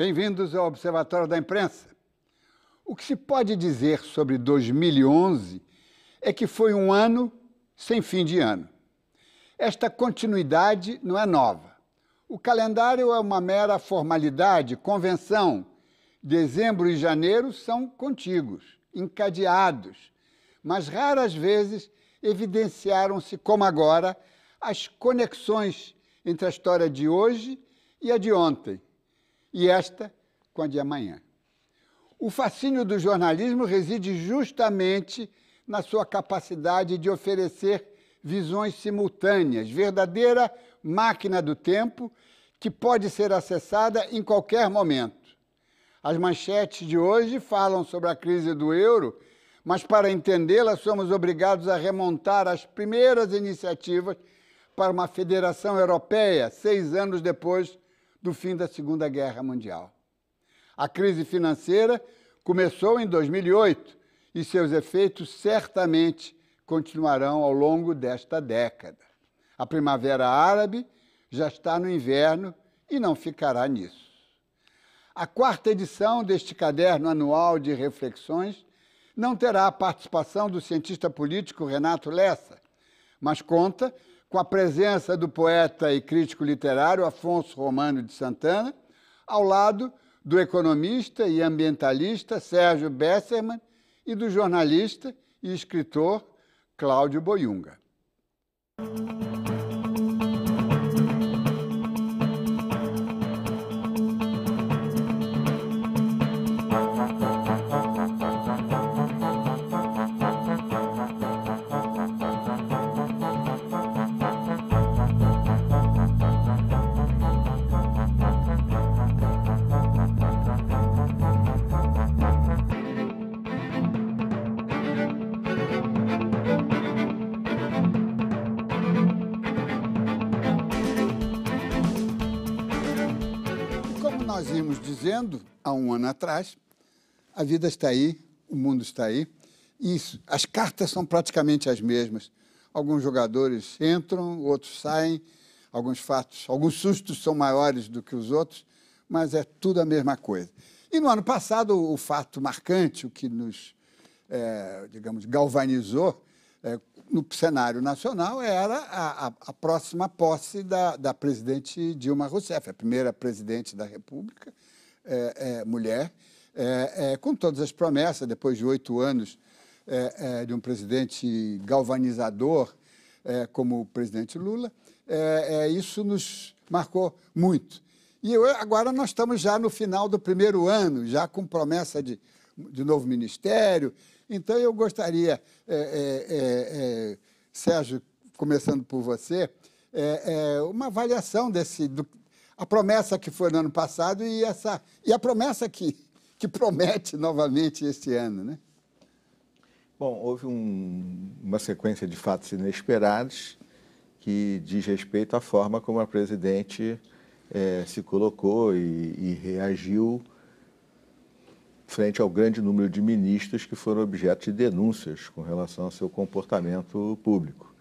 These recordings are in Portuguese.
Bem-vindos ao Observatório da Imprensa. O que se pode dizer sobre 2011 é que foi um ano sem fim de ano. Esta continuidade não é nova. O calendário é uma mera formalidade, convenção. Dezembro e janeiro são contíguos, encadeados, mas raras vezes evidenciaram-se, como agora, as conexões entre a história de hoje e a de ontem, e esta com a de amanhã. O fascínio do jornalismo reside justamente na sua capacidade de oferecer visões simultâneas, verdadeira máquina do tempo que pode ser acessada em qualquer momento. As manchetes de hoje falam sobre a crise do euro, mas para entendê-la somos obrigados a remontar às primeiras iniciativas para uma federação europeia, 6 anos depois do fim da Segunda Guerra Mundial. A crise financeira começou em 2008 e seus efeitos certamente continuarão ao longo desta década. A Primavera Árabe já está no inverno e não ficará nisso. A 4ª edição deste caderno anual de reflexões não terá a participação do cientista político Renato Lessa, mas conta com a presença do poeta e crítico literário Afonso Romano de Santana, ao lado do economista e ambientalista Sérgio Bessermann e do jornalista e escritor Cláudio Boiunga. Nós íamos dizendo, há um ano atrás, a vida está aí, o mundo está aí, e as cartas são praticamente as mesmas. Alguns jogadores entram, outros saem, alguns sustos são maiores do que os outros, mas é tudo a mesma coisa. E no ano passado, o fato marcante, o que nos, galvanizou no cenário nacional era a próxima posse da presidente Dilma Rousseff, a primeira presidente da República, mulher, com todas as promessas, depois de 8 anos de um presidente galvanizador como o presidente Lula, isso nos marcou muito. E agora nós estamos já no final do primeiro ano, já com promessa de novo ministério. Então, eu gostaria, Sérgio, começando por você, uma avaliação a promessa que foi no ano passado e a promessa que promete novamente este ano, né? Bom, houve uma sequência de fatos inesperados que diz respeito à forma como a presidente se colocou e reagiu frente ao grande número de ministros que foram objeto de denúncias com relação ao seu comportamento público.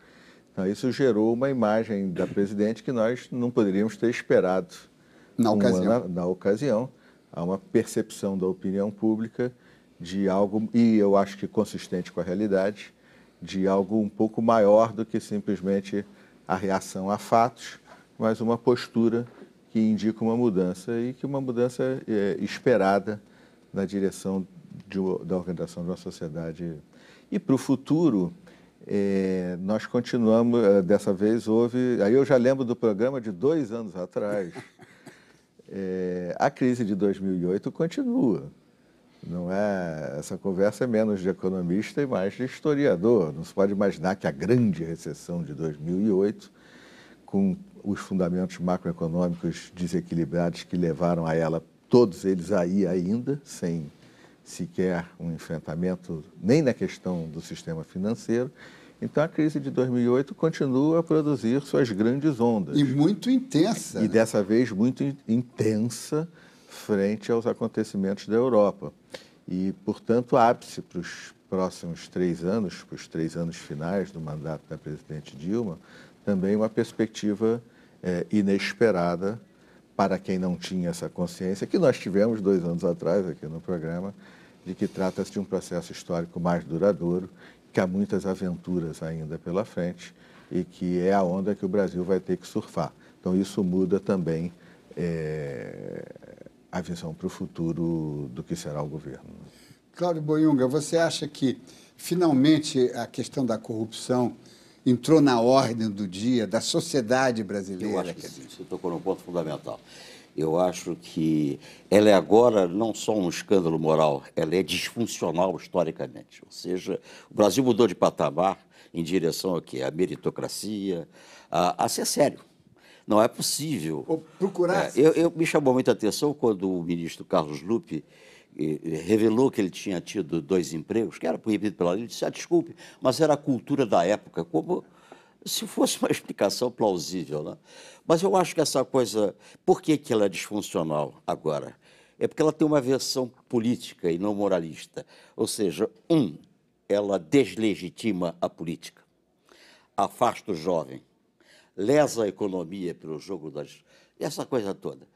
Então, isso gerou uma imagem da presidente que nós não poderíamos ter esperado na ocasião. Há uma percepção da opinião pública de algo, e eu acho que consistente com a realidade, de algo um pouco maior do que simplesmente a reação a fatos, mas uma postura que indica uma mudança, e que uma mudança esperada na direção da organização de uma sociedade. E para o futuro, nós continuamos, dessa vez aí eu já lembro do programa de 2 anos atrás, a crise de 2008 continua. Não essa conversa é menos de economista e mais de historiador. Não se pode imaginar que a grande recessão de 2008, com os fundamentos macroeconômicos desequilibrados que levaram a ela, todos eles aí ainda, sem sequer um enfrentamento nem na questão do sistema financeiro. Então, a crise de 2008 continua a produzir suas grandes ondas. E muito intensa. E dessa vez muito intensa frente aos acontecimentos da Europa. E, portanto, ápice para os próximos 3 anos, para os 3 anos finais do mandato da presidente Dilma, também uma perspectiva inesperada para quem não tinha essa consciência, que nós tivemos 2 anos atrás aqui no programa, de que trata-se de um processo histórico mais duradouro, que há muitas aventuras ainda pela frente e que é a onda que o Brasil vai ter que surfar. Então, isso muda também a visão para o futuro do que será o governo. Cláudio Boiunga, você acha que, finalmente, a questão da corrupção entrou na ordem do dia da sociedade brasileira? Eu acho que sim, você tocou num ponto fundamental. Eu acho que ela é agora não só um escândalo moral, ela é disfuncional historicamente. Ou seja, o Brasil mudou de patamar em direção ao quê? À meritocracia, a ser sério. Não é possível. Ou procurar... Me chamou muita atenção quando o ministro Carlos Lupe revelou que ele tinha tido 2 empregos, que era proibido pela lei. Ele disse, desculpe, mas era a cultura da época, como se fosse uma explicação plausível, né? Mas eu acho que essa coisa... Por que ela é disfuncional agora? É porque ela tem uma versão política e não moralista. Ou seja, ela deslegitima a política, afasta o jovem, lesa a economia pelo jogo essa coisa toda.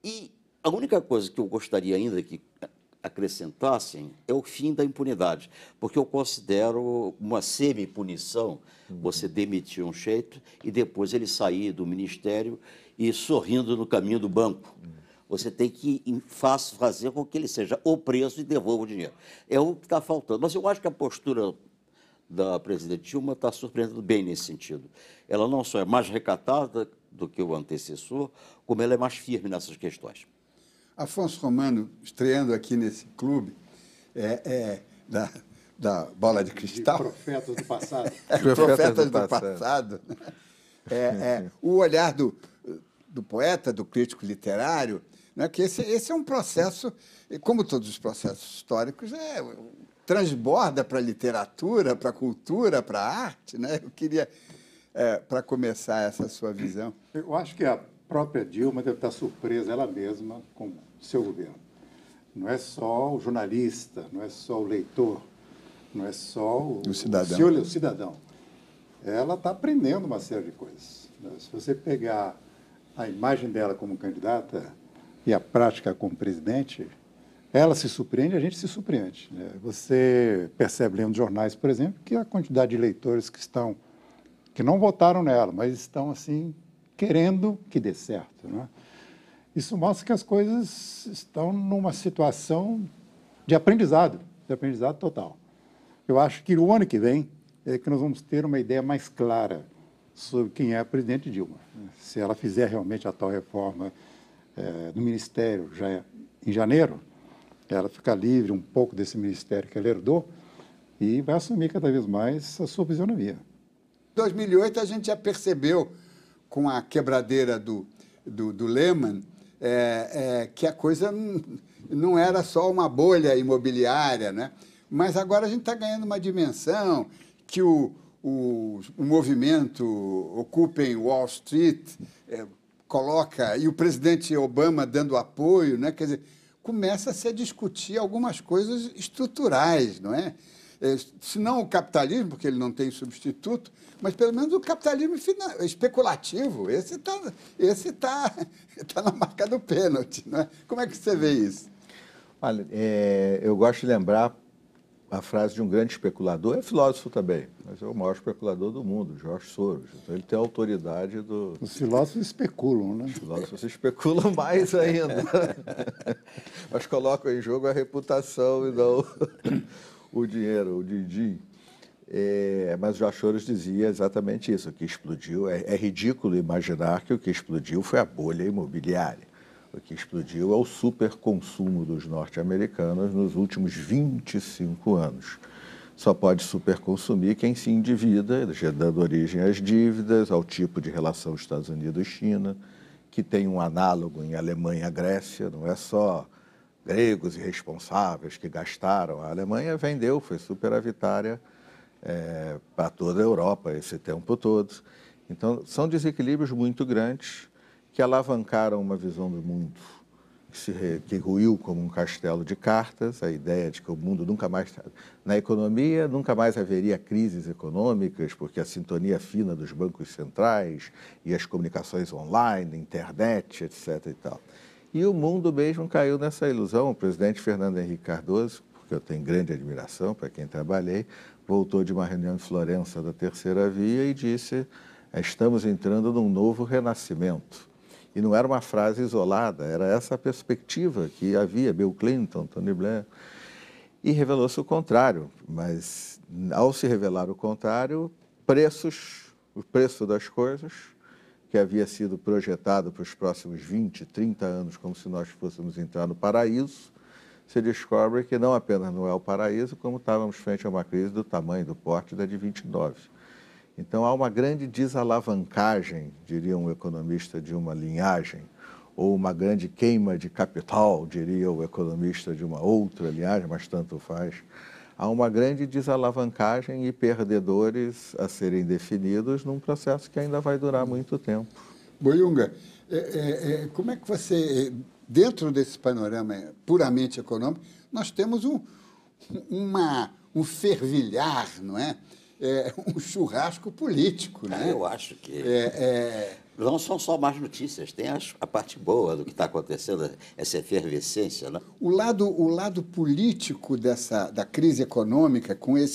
E a única coisa que eu gostaria ainda que acrescentassem é o fim da impunidade, porque eu considero uma semi-punição você demitir um chefe e depois ele sair do ministério e sorrindo no caminho do banco. Você tem que fazer com que ele seja ou preso e devolva o dinheiro. É o que está faltando. Mas eu acho que a postura da presidente Dilma está surpreendendo bem nesse sentido. Ela não só é mais recatada do que o antecessor, como ela é mais firme nessas questões. Afonso Romano, estreando aqui nesse clube, da bola de cristal. De profetas do passado. Profetas do passado. O olhar do poeta, do crítico literário, né, que esse é um processo, como todos os processos históricos, transborda para a literatura, para a cultura, para a arte, né? Eu queria, para começar essa sua visão. Eu acho que a própria Dilma deve estar surpresa ela mesma com o seu governo. Não é só o jornalista, não é só o leitor, não é só o cidadão. Ela está aprendendo uma série de coisas. Se você pegar a imagem dela como candidata e a prática como presidente, ela se surpreende, a gente se surpreende. Você percebe lendo jornais, por exemplo, que a quantidade de eleitores que não votaram nela, mas estão assim querendo que dê certo, né? Isso mostra que as coisas estão numa situação de aprendizado total. Eu acho que o ano que vem é que nós vamos ter uma ideia mais clara sobre quem é a presidente Dilma. Se ela fizer realmente a tal reforma do Ministério já em janeiro, ela fica livre um pouco desse ministério que ela herdou e vai assumir cada vez mais a sua fisionomia. Em 2008, a gente já percebeu, com a quebradeira do Lehman, que a coisa não era só uma bolha imobiliária, né? Mas agora a gente está ganhando uma dimensão que o movimento Ocupem Wall Street coloca, e o presidente Obama dando apoio, né? Quer dizer, começa a se discutir algumas coisas estruturais, não é? Se não o capitalismo, porque ele não tem substituto, mas pelo menos o capitalismo especulativo. Esse tá na marca do pênalti, não é? Como é que você vê isso? Olha, eu gosto de lembrar a frase de um grande especulador, é filósofo também, mas é o maior especulador do mundo, George Soros. Então, ele tem a autoridade do... Os filósofos especulam, né? Os filósofos especulam mais ainda. Mas colocam em jogo a reputação e não o dinheiro, o din-din. Mas o George Soros dizia exatamente isso, o que explodiu... É ridículo imaginar que o que explodiu foi a bolha imobiliária. O que explodiu é o superconsumo dos norte-americanos nos últimos 25 anos. Só pode superconsumir quem se endivida, dando origem às dívidas, ao tipo de relação Estados Unidos-China, que tem um análogo em Alemanha-Grécia, não é só gregos irresponsáveis que gastaram. A Alemanha vendeu, foi superavitária para toda a Europa esse tempo todo. Então, são desequilíbrios muito grandes que alavancaram uma visão do mundo que ruiu como um castelo de cartas, a ideia de que o mundo nunca mais... Na economia, nunca mais haveria crises econômicas, porque a sintonia fina dos bancos centrais e as comunicações online, internet, etc. e tal. E o mundo mesmo caiu nessa ilusão. O presidente Fernando Henrique Cardoso, porque eu tenho grande admiração para quem trabalhei, voltou de uma reunião em Florença da Terceira Via e disse: estamos entrando num novo renascimento. E não era uma frase isolada, era essa a perspectiva que havia, Bill Clinton, Tony Blair. E revelou-se o contrário, mas ao se revelar o contrário, o preço das coisas, que havia sido projetado para os próximos 20, 30 anos, como se nós fôssemos entrar no paraíso, se descobre que não apenas não é o paraíso, como estávamos frente a uma crise do tamanho, do porte da de 29. Então, há uma grande desalavancagem, diria um economista de uma linhagem, ou uma grande queima de capital, diria o economista de uma outra linhagem, mas tanto faz. Há uma grande desalavancagem e perdedores a serem definidos num processo que ainda vai durar muito tempo. Boiunga, como é que você, dentro desse panorama puramente econômico, nós temos um fervilhar, não é? Um churrasco político, né? Eu acho que não são só más notícias, tem a parte boa do que está acontecendo, essa efervescência, né? O lado político da crise econômica, com uma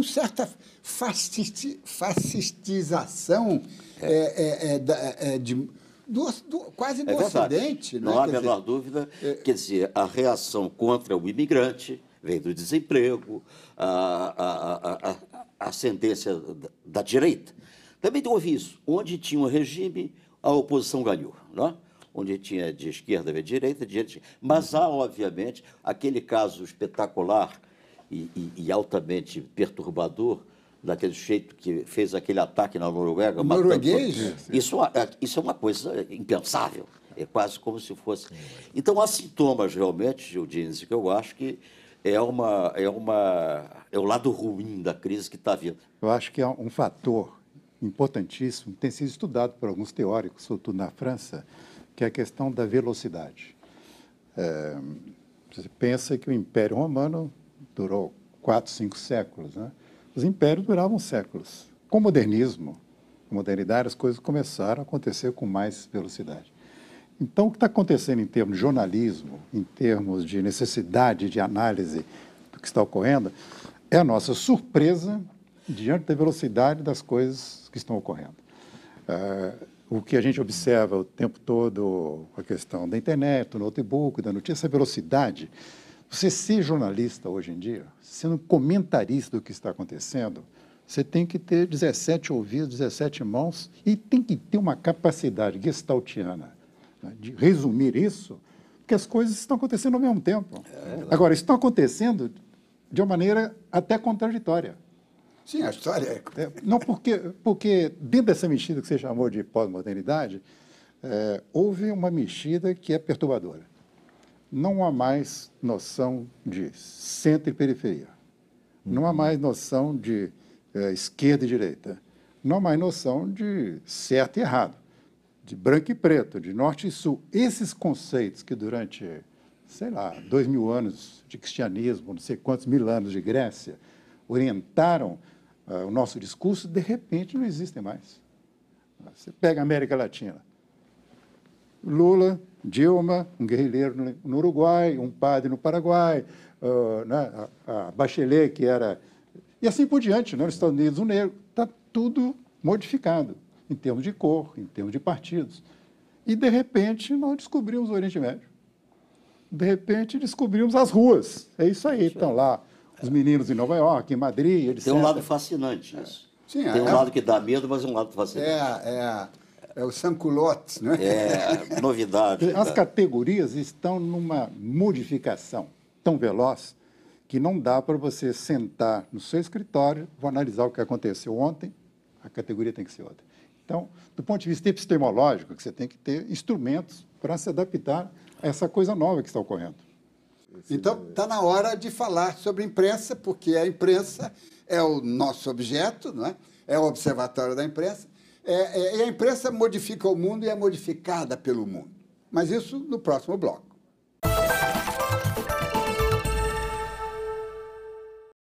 certa fascistização quase do Ocidente. Não há a menor dúvida. Quer dizer, a reação contra o imigrante vem do desemprego, a ascendência da direita. Também houve isso. Onde tinha um regime, a oposição ganhou. Não? Onde tinha de esquerda veio de direita, mas há, obviamente, aquele caso espetacular e altamente perturbador daquele sujeito que fez aquele ataque na Noruega. Norueguês? Isso é uma coisa impensável. É quase como se fosse... Então, há sintomas, realmente, Gildines, que eu acho que é o lado ruim da crise que está vindo. Eu acho que é um fator importantíssimo, tem sido estudado por alguns teóricos, sobretudo na França, que é a questão da velocidade. Você pensa que o Império Romano durou 4, 5 séculos, né? Os impérios duravam séculos. Com o modernismo, com a modernidade, as coisas começaram a acontecer com mais velocidade. Então, o que está acontecendo em termos de jornalismo, em termos de necessidade de análise do que está ocorrendo, é a nossa surpresa diante da velocidade das coisas que estão ocorrendo. O que a gente observa o tempo todo, a questão da internet, do notebook, da notícia, essa velocidade. Você ser jornalista hoje em dia, sendo comentarista do que está acontecendo, você tem que ter 17 ouvidos, 17 mãos e tem que ter uma capacidade gestaltiana, né, de resumir isso, porque as coisas estão acontecendo ao mesmo tempo. Agora, estão acontecendo de uma maneira até contraditória. Sim, a história Não, porque dentro dessa mexida que você chamou de pós-modernidade, houve uma mexida que é perturbadora. Não há mais noção de centro e periferia. Não há mais noção de esquerda e direita. Não há mais noção de certo e errado, de branco e preto, de norte e sul. Esses conceitos que durante, sei lá, 2000 anos de cristianismo, não sei quantos mil anos de Grécia, orientaram o nosso discurso, de repente não existem mais. Você pega a América Latina. Lula, Dilma, um guerrilheiro no Uruguai, um padre no Paraguai, né, a Bachelet, que era... E assim por diante, né, nos Estados Unidos, o negro. Está tudo modificado, em termos de cor, em termos de partidos. E, de repente, nós descobrimos o Oriente Médio. De repente, descobrimos as ruas. É isso aí, estão lá os meninos em Nova York, em Madrid, etc. Tem um lado fascinante isso. Sim, tem um lado que dá medo, mas um lado fascinante. É o sans-culottes, né? Novidade. As categorias estão numa modificação tão veloz que não dá para você sentar no seu escritório, vou analisar o que aconteceu ontem, a categoria tem que ser outra. Então, do ponto de vista epistemológico, você tem que ter instrumentos para se adaptar a essa coisa nova que está ocorrendo. Então, está na hora de falar sobre imprensa, porque a imprensa é o nosso objeto, não é? É o observatório da imprensa. E a imprensa modifica o mundo e é modificada pelo mundo. Mas isso no próximo bloco.